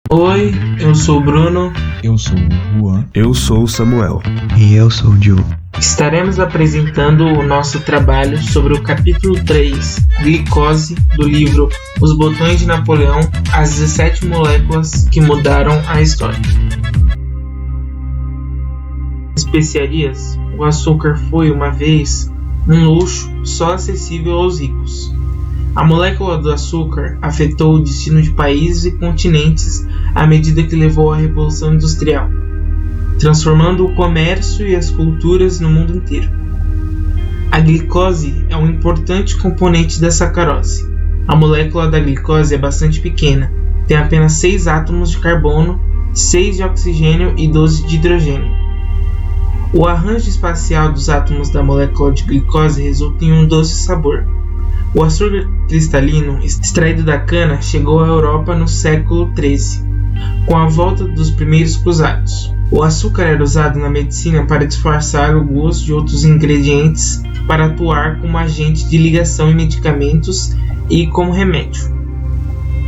Oi, eu sou o Bruno. Eu sou o Juan. Eu sou o Samuel. E eu sou o Gil. Estaremos apresentando o nosso trabalho sobre o capítulo 3, Glicose, do livro Os Botões de Napoleão, as 17 moléculas que mudaram a história. Especiarias, o açúcar foi, uma vez, um luxo só acessível aos ricos. A molécula do açúcar afetou o destino de países e continentes à medida que levou à Revolução Industrial, transformando o comércio e as culturas no mundo inteiro. A glicose é um importante componente da sacarose. A molécula da glicose é bastante pequena, tem apenas 6 átomos de carbono, 6 de oxigênio e 12 de hidrogênio. O arranjo espacial dos átomos da molécula de glicose resulta em um doce sabor. O açúcar cristalino extraído da cana chegou à Europa no século XIII, com a volta dos primeiros cruzados. O açúcar era usado na medicina para disfarçar o gosto de outros ingredientes, para atuar como agente de ligação em medicamentos e como remédio.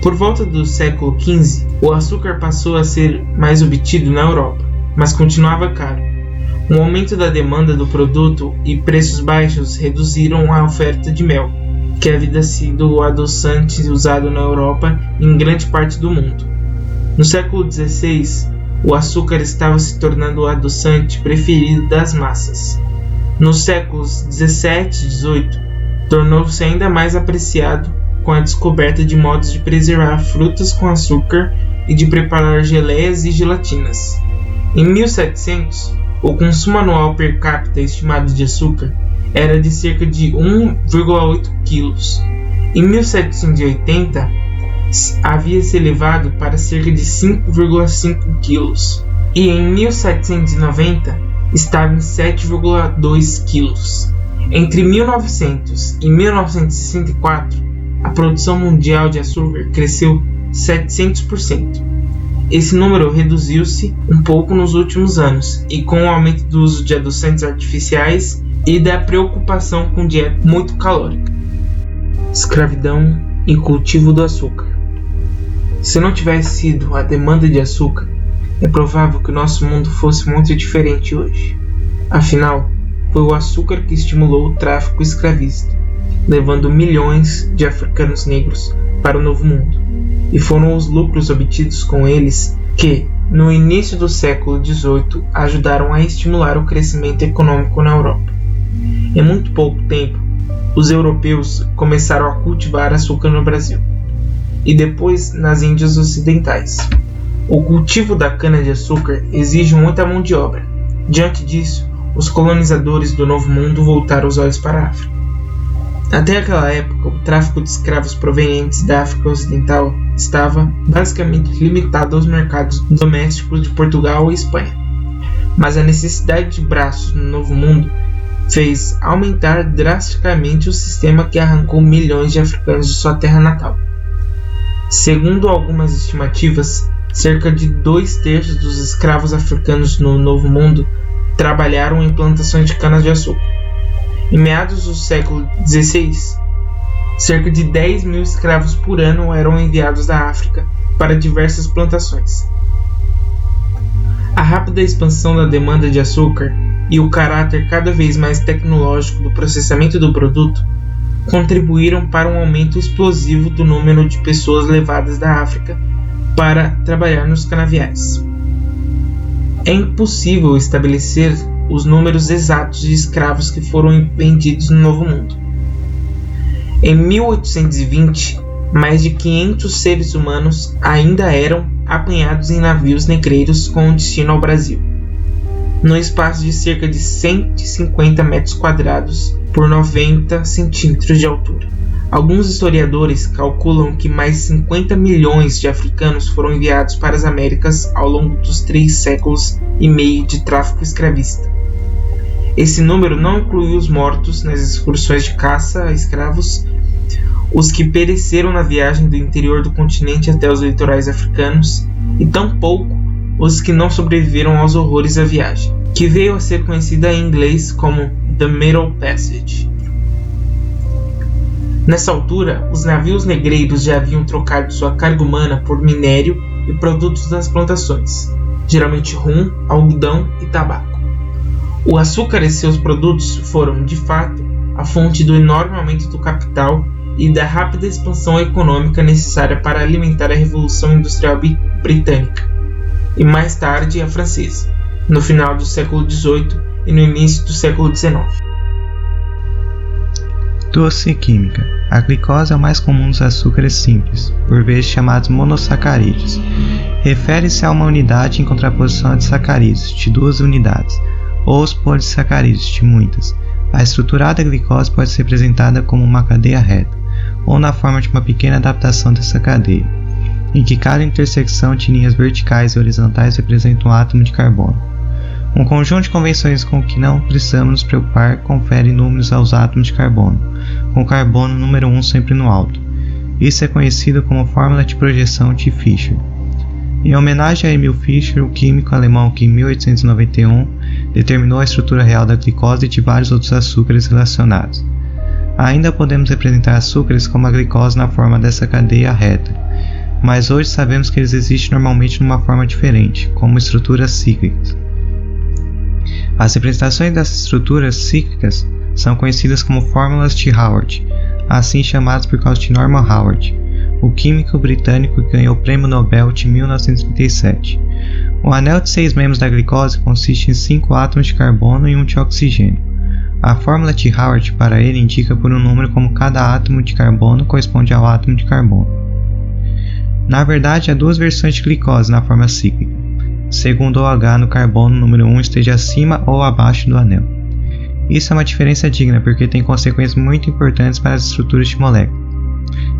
Por volta do século XV, o açúcar passou a ser mais obtido na Europa, mas continuava caro. Um aumento da demanda do produto e preços baixos reduziram a oferta de mel, que havia sido o adoçante usado na Europa e em grande parte do mundo. No século XVI, o açúcar estava se tornando o adoçante preferido das massas. Nos séculos XVII e XVIII, tornou-se ainda mais apreciado com a descoberta de modos de preservar frutas com açúcar e de preparar geleias e gelatinas. Em 1700, o consumo anual per capita estimado de açúcar era de cerca de 1,8 kg. Em 1780, havia se elevado para cerca de 5,5 kg. E em 1790, estava em 7,2 kg. Entre 1900 e 1964, a produção mundial de açúcar cresceu 700%. Esse número reduziu-se um pouco nos últimos anos, e com o aumento do uso de adoçantes artificiais e da preocupação com dieta muito calórica. Escravidão e cultivo do açúcar. Se não tivesse sido a demanda de açúcar, é provável que o nosso mundo fosse muito diferente hoje. Afinal, foi o açúcar que estimulou o tráfico escravista, levando milhões de africanos negros para o Novo Mundo. E foram os lucros obtidos com eles que, no início do século XVIII, ajudaram a estimular o crescimento econômico na Europa. Em muito pouco tempo, os europeus começaram a cultivar açúcar no Brasil, e depois nas Índias Ocidentais. O cultivo da cana-de-açúcar exige muita mão de obra. Diante disso, os colonizadores do Novo Mundo voltaram os olhos para a África. Até aquela época, o tráfico de escravos provenientes da África Ocidental estava basicamente limitado aos mercados domésticos de Portugal e Espanha. Mas a necessidade de braços no Novo Mundo fez aumentar drasticamente o sistema que arrancou milhões de africanos de sua terra natal. Segundo algumas estimativas, cerca de 2/3 dos escravos africanos no Novo Mundo trabalharam em plantações de cana-de-açúcar. Em meados do século XVI, cerca de 10.000 escravos por ano eram enviados da África para diversas plantações. A rápida expansão da demanda de açúcar e o caráter cada vez mais tecnológico do processamento do produto contribuíram para um aumento explosivo do número de pessoas levadas da África para trabalhar nos canaviais. É impossível estabelecer os números exatos de escravos que foram vendidos no Novo Mundo. Em 1820, mais de 500 seres humanos ainda eram apanhados em navios negreiros com destino ao Brasil, no espaço de cerca de 150 metros quadrados por 90 centímetros de altura. Alguns historiadores calculam que mais 50 milhões de africanos foram enviados para as Américas ao longo dos 3 séculos e meio de tráfico escravista. Esse número não inclui os mortos nas excursões de caça a escravos, os que pereceram na viagem do interior do continente até os litorais africanos, e tampouco os que não sobreviveram aos horrores da viagem, que veio a ser conhecida em inglês como The Middle Passage. Nessa altura, os navios negreiros já haviam trocado sua carga humana por minério e produtos das plantações, geralmente rum, algodão e tabaco. O açúcar e seus produtos foram, de fato, a fonte do enorme aumento do capital e da rápida expansão econômica necessária para alimentar a Revolução Industrial Britânica e mais tarde a francesa, no final do século XVIII e no início do século XIX. Doce química. A glicose é o mais comum dos açúcares simples, por vezes chamados monossacarídeos. Refere-se a uma unidade em contraposição a disacarídeos, de 2 unidades, ou os polissacarídeos, de muitas. A estruturada glicose pode ser representada como uma cadeia reta, ou na forma de uma pequena adaptação dessa cadeia, em que cada intersecção de linhas verticais e horizontais representa um átomo de carbono. Um conjunto de convenções com que não precisamos nos preocupar confere números aos átomos de carbono, com o carbono número 1 sempre no alto. Isso é conhecido como fórmula de projeção de Fischer. Em homenagem a Emil Fischer, o químico alemão que em 1891 determinou a estrutura real da glicose e de vários outros açúcares relacionados. Ainda podemos representar açúcares como a glicose na forma dessa cadeia reta, mas hoje sabemos que eles existem normalmente numa forma diferente, como estruturas cíclicas. As representações dessas estruturas cíclicas são conhecidas como fórmulas de Howard, assim chamadas por causa de Norman Howard, o químico britânico que ganhou o Prêmio Nobel de 1937. O anel de 6 membros da glicose consiste em 5 átomos de carbono e 1 de oxigênio. A fórmula de Howard para ele indica por um número como cada átomo de carbono corresponde ao átomo de carbono. Na verdade, há 2 versões de glicose na forma cíclica, segundo o OH no carbono número 1 esteja acima ou abaixo do anel. Isso é uma diferença digna porque tem consequências muito importantes para as estruturas de moléculas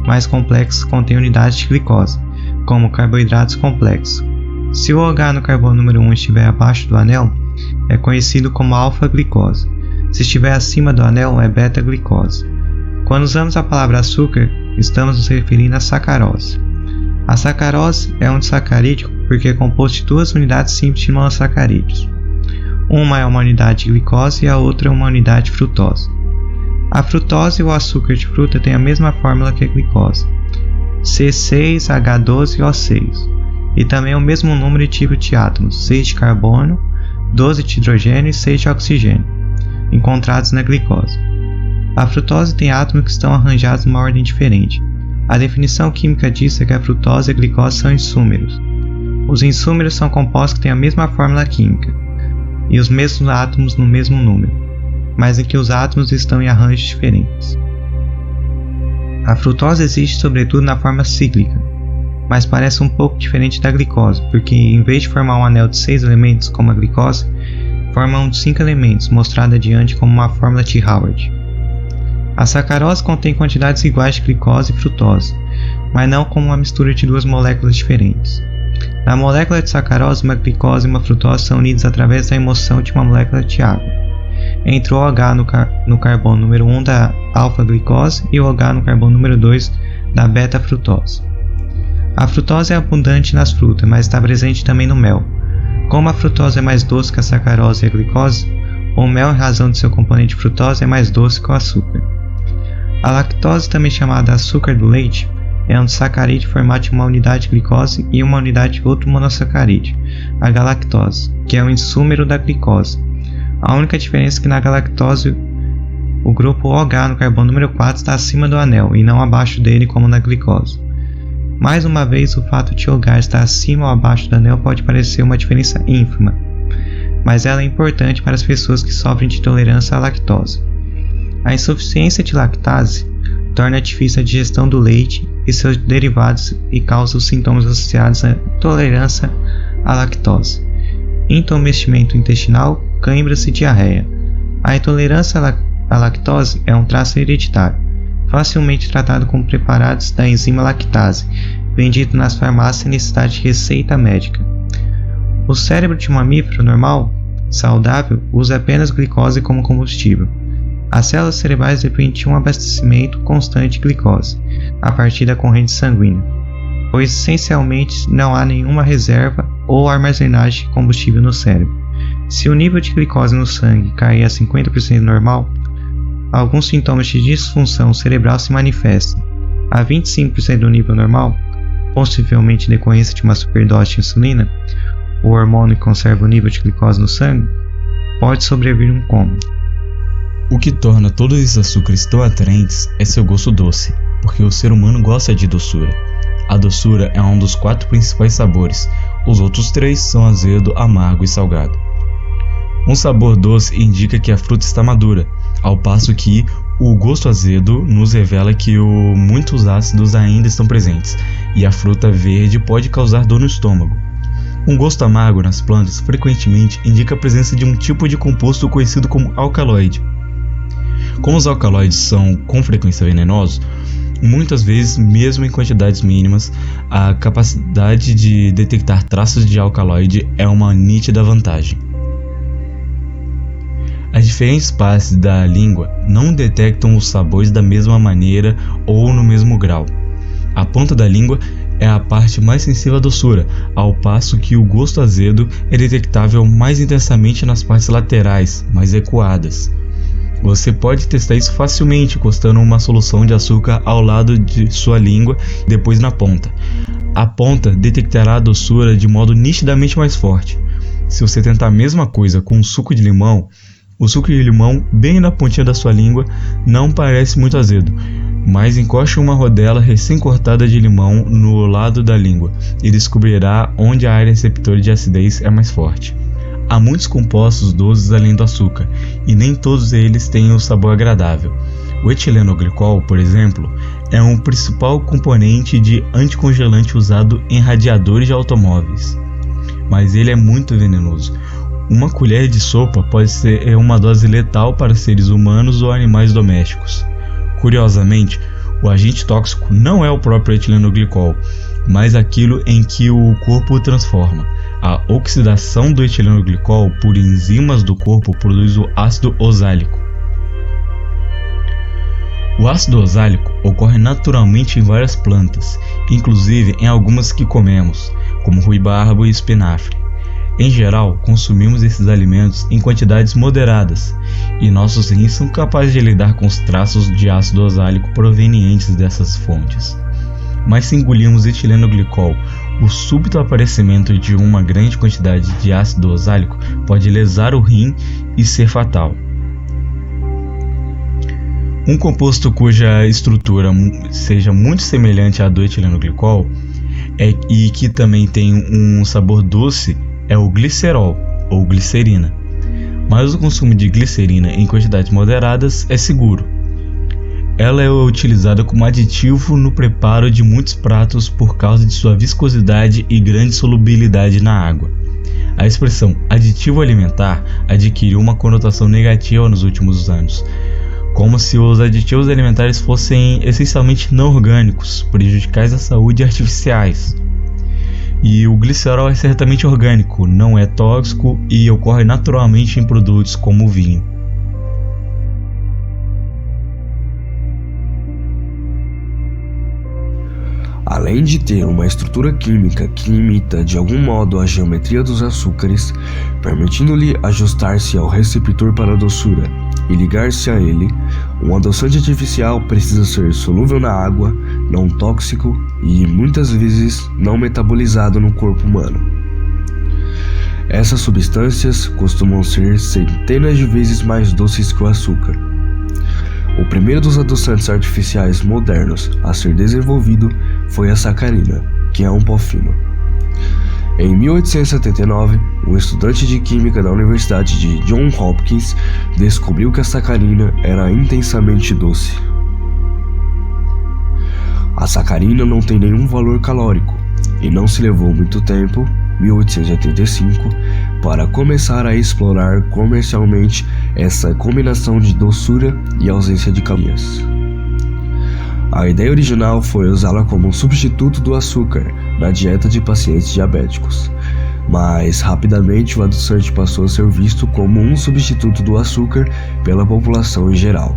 mais complexas que contêm unidades de glicose, como carboidratos complexos. Se o OH no carbono número 1 estiver abaixo do anel, é conhecido como alfa-glicose. Se estiver acima do anel, é beta-glicose. Quando usamos a palavra açúcar, estamos nos referindo à sacarose. A sacarose é um disacarídeo porque é composto de 2 unidades simples de monossacarídeos. Uma é uma unidade de glicose e a outra é uma unidade de frutose. A frutose ou açúcar de fruta tem a mesma fórmula que a glicose, C6H12O6, e também o mesmo número e tipo de átomos, 6 de carbono, 12 de hidrogênio e 6 de oxigênio, encontrados na glicose. A frutose tem átomos que estão arranjados numa ordem diferente. A definição química disso é que a frutose e a glicose são isômeros. Os isômeros são compostos que têm a mesma fórmula química e os mesmos átomos no mesmo número, mas em que os átomos estão em arranjos diferentes. A frutose existe sobretudo na forma cíclica, mas parece um pouco diferente da glicose, porque em vez de formar um anel de 6 elementos como a glicose, forma um de 5 elementos, mostrado adiante como uma fórmula de Howard. A sacarose contém quantidades iguais de glicose e frutose, mas não como uma mistura de 2 moléculas diferentes. Na molécula de sacarose, uma glicose e uma frutose são unidas através da emoção de uma molécula de água, entre o OH no carbono número 1 da alfa-glicose e o OH no carbono número 2 da beta-frutose. A frutose é abundante nas frutas, mas está presente também no mel. Como a frutose é mais doce que a sacarose e a glicose, o mel, em razão de seu componente frutose, é mais doce que o açúcar. A lactose, também chamada açúcar do leite, é um sacarídeo formado de uma unidade de glicose e uma unidade de outro monossacarídeo, a galactose, que é um isômero da glicose. A única diferença é que na galactose o grupo OH no carbono número 4 está acima do anel e não abaixo dele como na glicose. Mais uma vez, o fato de OH estar acima ou abaixo do anel pode parecer uma diferença ínfima, mas ela é importante para as pessoas que sofrem de intolerância à lactose. A insuficiência de lactase torna difícil a digestão do leite e seus derivados e causa os sintomas associados à intolerância à lactose: entumecimento intestinal, cãibras e diarreia. A intolerância à lactose é um traço hereditário, facilmente tratado com preparados da enzima lactase, vendido nas farmácias sem necessidade de receita médica. O cérebro de um mamífero normal, saudável, usa apenas glicose como combustível. As células cerebrais dependem de um abastecimento constante de glicose, a partir da corrente sanguínea, pois essencialmente não há nenhuma reserva ou armazenagem de combustível no cérebro. Se o nível de glicose no sangue cair a 50% normal, alguns sintomas de disfunção cerebral se manifestam. A 25% do nível normal, possivelmente em decorrência de uma superdose de insulina, o hormônio que conserva o nível de glicose no sangue, pode sobrevir um coma. O que torna todos esses açúcares tão atraentes é seu gosto doce, porque o ser humano gosta de doçura. A doçura é um dos 4 principais sabores, os outros 3 são azedo, amargo e salgado. Um sabor doce indica que a fruta está madura, ao passo que o gosto azedo nos revela que muitos ácidos ainda estão presentes, e a fruta verde pode causar dor no estômago. Um gosto amargo nas plantas frequentemente indica a presença de um tipo de composto conhecido como alcaloide. Como os alcaloides são com frequência venenosos, muitas vezes, mesmo em quantidades mínimas, a capacidade de detectar traços de alcaloide é uma nítida vantagem. As diferentes partes da língua não detectam os sabores da mesma maneira ou no mesmo grau. A ponta da língua é a parte mais sensível à doçura, ao passo que o gosto azedo é detectável mais intensamente nas partes laterais, mais recuadas. Você pode testar isso facilmente encostando uma solução de açúcar ao lado de sua língua e depois na ponta. A ponta detectará a doçura de modo nitidamente mais forte. Se você tentar a mesma coisa com o suco de limão, o suco de limão bem na pontinha da sua língua não parece muito azedo, mas encoste uma rodela recém-cortada de limão no lado da língua e descobrirá onde a área receptora de acidez é mais forte. Há muitos compostos doces além do açúcar, e nem todos eles têm um sabor agradável. O etilenoglicol, por exemplo, é um principal componente de anticongelante usado em radiadores de automóveis, mas ele é muito venenoso. Uma colher de sopa pode ser uma dose letal para seres humanos ou animais domésticos. Curiosamente, o agente tóxico não é o próprio etilenoglicol, mas aquilo em que o corpo o transforma. A oxidação do etilenoglicol por enzimas do corpo produz o ácido oxálico. O ácido oxálico ocorre naturalmente em várias plantas, inclusive em algumas que comemos, como ruibarbo e espinafre. Em geral, consumimos esses alimentos em quantidades moderadas, e nossos rins são capazes de lidar com os traços de ácido oxálico provenientes dessas fontes. Mas se engolirmos etilenoglicol, o súbito aparecimento de uma grande quantidade de ácido oxálico pode lesar o rim e ser fatal. Um composto cuja estrutura seja muito semelhante à do etilenoglicol e que também tem um sabor doce é o glicerol, ou glicerina. Mas o consumo de glicerina em quantidades moderadas é seguro. Ela é utilizada como aditivo no preparo de muitos pratos por causa de sua viscosidade e grande solubilidade na água. A expressão aditivo alimentar adquiriu uma conotação negativa nos últimos anos, como se os aditivos alimentares fossem essencialmente não orgânicos, prejudiciais à saúde e artificiais. E o glicerol é certamente orgânico, não é tóxico e ocorre naturalmente em produtos como o vinho. Além de ter uma estrutura química que imita de algum modo a geometria dos açúcares, permitindo-lhe ajustar-se ao receptor para a doçura e ligar-se a ele, um adoçante artificial precisa ser solúvel na água, não tóxico e muitas vezes não metabolizado no corpo humano. Essas substâncias costumam ser centenas de vezes mais doces que o açúcar. O primeiro dos adoçantes artificiais modernos a ser desenvolvido foi a sacarina, que é um pó fino. Em 1879, um estudante de química da Universidade de Johns Hopkins descobriu que a sacarina era intensamente doce. A sacarina não tem nenhum valor calórico e não se levou muito tempo, 1885, para começar a explorar comercialmente essa combinação de doçura e ausência de calorias. A ideia original foi usá-la como um substituto do açúcar na dieta de pacientes diabéticos, mas rapidamente o adoçante passou a ser visto como um substituto do açúcar pela população em geral.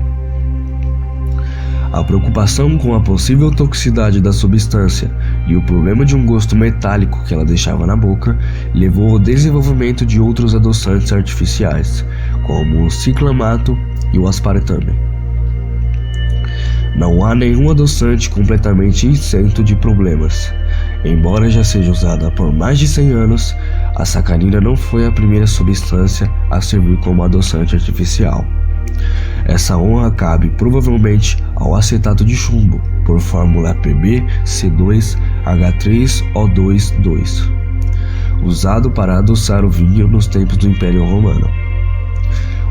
A preocupação com a possível toxicidade da substância e o problema de um gosto metálico que ela deixava na boca levou ao desenvolvimento de outros adoçantes artificiais, como o ciclamato e o aspartame. Não há nenhum adoçante completamente isento de problemas. Embora já seja usada por mais de 100 anos, a sacarina não foi a primeira substância a servir como adoçante artificial. Essa honra cabe provavelmente ao acetato de chumbo, por fórmula PbC2H3O2,2, usado para adoçar o vinho nos tempos do Império Romano.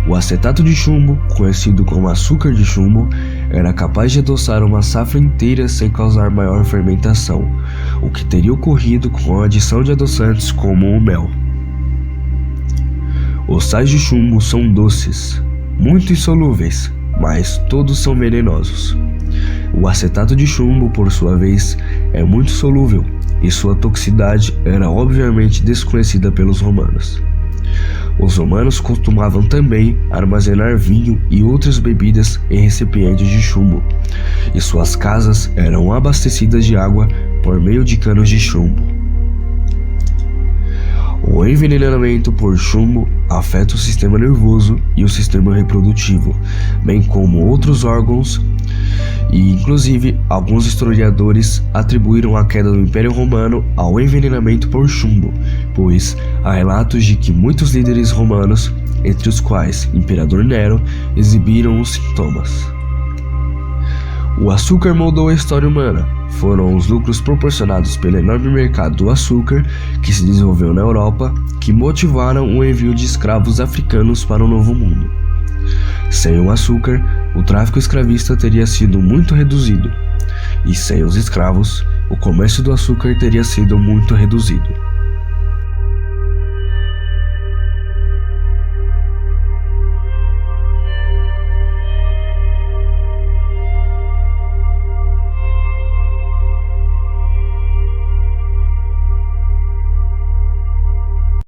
O acetato de chumbo, conhecido como açúcar de chumbo, era capaz de adoçar uma safra inteira sem causar maior fermentação, o que teria ocorrido com a adição de adoçantes como o mel. Os sais de chumbo são doces, muito insolúveis, mas todos são venenosos. O acetato de chumbo, por sua vez, é muito solúvel e sua toxicidade era obviamente desconhecida pelos romanos. Os romanos costumavam também armazenar vinho e outras bebidas em recipientes de chumbo, e suas casas eram abastecidas de água por meio de canos de chumbo. O envenenamento por chumbo afeta o sistema nervoso e o sistema reprodutivo, bem como outros órgãos, e inclusive alguns historiadores atribuíram a queda do Império Romano ao envenenamento por chumbo, pois há relatos de que muitos líderes romanos, entre os quais Imperador Nero, exibiram os sintomas. O açúcar moldou a história humana. Foram os lucros proporcionados pelo enorme mercado do açúcar que se desenvolveu na Europa que motivaram o envio de escravos africanos para o Novo Mundo. Sem o açúcar, o tráfico escravista teria sido muito reduzido, e sem os escravos, o comércio do açúcar teria sido muito reduzido.